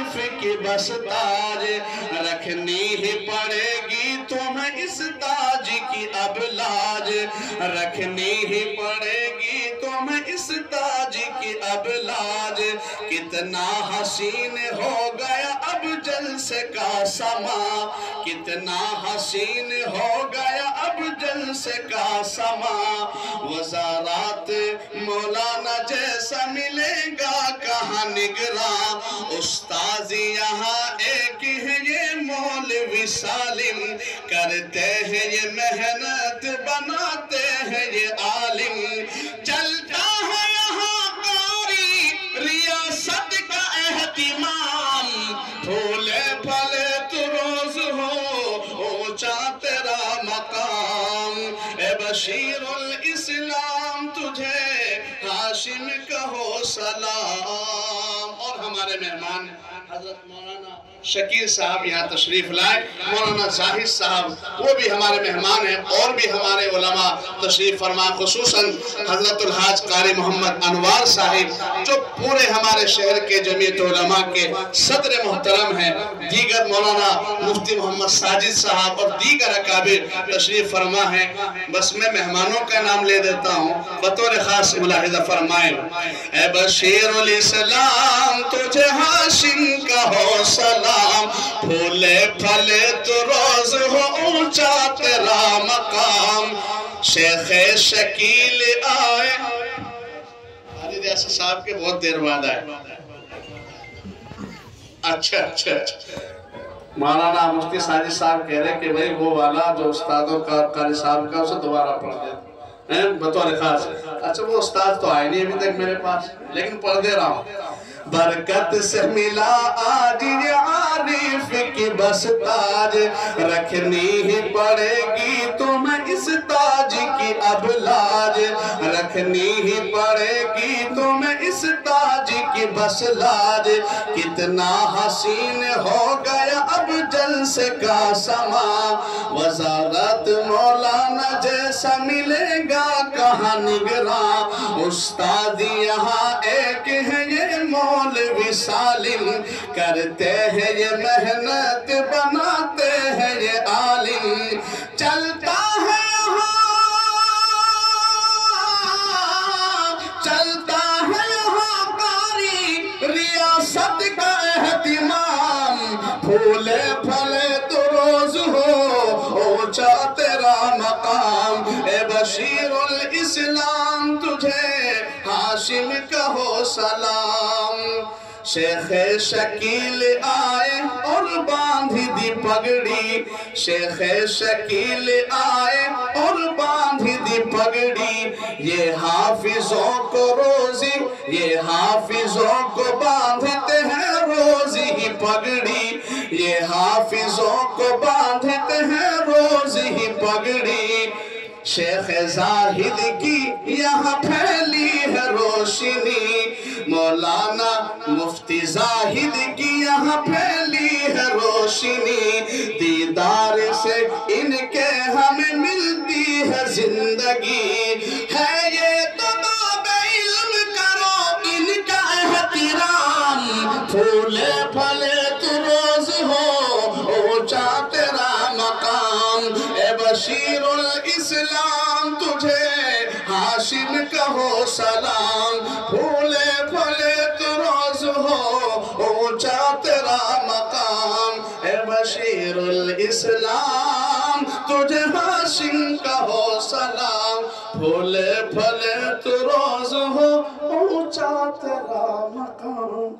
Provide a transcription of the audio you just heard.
तारीफ की बस ताज रखनी ही पड़ेगी तुम्हें इस ताज की अब लाज रखनी ही पड़ेगी तुम्हें इस ताज की अब लाज कितना हसीन हो गया अब जलसे का समा कितना हसीन हो गया अब जलसे का समा वज़ारात मौलाना जैसा मिलेगा कहाँ निगरा उस्ताद यहाँ एक है ये मौलवी सालिम करते हैं ये मेहनत बनाते हैं ये आलिम चलता है यहाँ कारी रियासत का एहतिमाम फूले फले तो रोज हो ऊंचा तेरा मकाम ए बशीरुल इस्लाम तुझे हाशिम कहो सलाम। और हमारे मेहमान हजरत मौलाना शकील साहब यहाँ तशरीफ लाए मौलाना जाहिद साहब वो भी हमारे मेहमान हैं और भी हमारे उलमा तशरीफ फरमा खुसूसन हजरतुल हाज कारी मोहम्मद अनवार साहिब जो पूरे हमारे शहर के जमीयत उलमा के सदर मोहतरम हैं दीगर मौलाना मुफ्ती मोहम्मद साजिद साहब और दीगर अकाबिर तशरीफ फरमा हैं। बस मैं मेहमानों का नाम ले देता हूँ बतौर खास मुलाहिज़ा फरमाएं ए बशीरुल इस्लाम तुझे हाशिम का हो सलाम फूले फले तो रोज हो ऊंचा तेरा मकाम शेख शकील आए हाजी रियासत साहब के बहुत देर बाद आए। अच्छा मौलाना मुफ्ती साजिद साहब कह रहे कि भाई वो वाला जो उस्तादों का कारी साहब का उसे दोबारा पढ़ दे बतौर खास। अच्छा वो उस्ताद तो आए नहीं अभी तक मेरे पास लेकिन पढ़ दे रहा हूँ बरकत से मिला आज ये आरिफ की बस ताज रखनी ही पड़ेगी तुम्हें इस ताज की अब लाज रखनी ही पड़ेगी तुम्हें इस ताज की बस लाज कितना हसीन हो गया अब जलसे का समा वज़ारत मौलाना जैसा मिलेगा कहाँ निगरा उस्ताद यहाँ एक है ये मौलवी सालिम करते हैं ये मेहनत बनाते हैं ये आलिम चलता है यहाँ कारी रियासत का एहतिमाम फूले फले तो रोज हो ऊंचा तेरा मकाम ए बशीरुल इस्लाम तुझे हाशिम कहो सलाम। शेख शकील आए और बांधी दी पगड़ी शेख शकील आए और बांधी दी पगड़ी ये हाफिजों को रोजी ये हाफिजों को बांधते हैं रोजी ही पगड़ी ये हाफिजों को बांधते हैं रोजी ही पगड़ी शेख जाहिद की यहाँ फैली है रोशनी मौलाना मुफ्ती जाहिद की यहाँ फैली है रोशनी दीदार से इनके हमें मिलती है जिंदगी है ये तो बाबे इल्म करो इनका एहतिराम फूले फले तो रोज हो ऊंचा तेरा मकाम ए बशीरुल इस्लाम तुझे हाशिम कहो सलाम फूले फले तो रोज हो ऊंचा तेरा मकाम ए बशीरुल इस्लाम तुझे हाशिम कहो सलाम फूले फले तो रोज हो ऊंचा तेरा मकाम।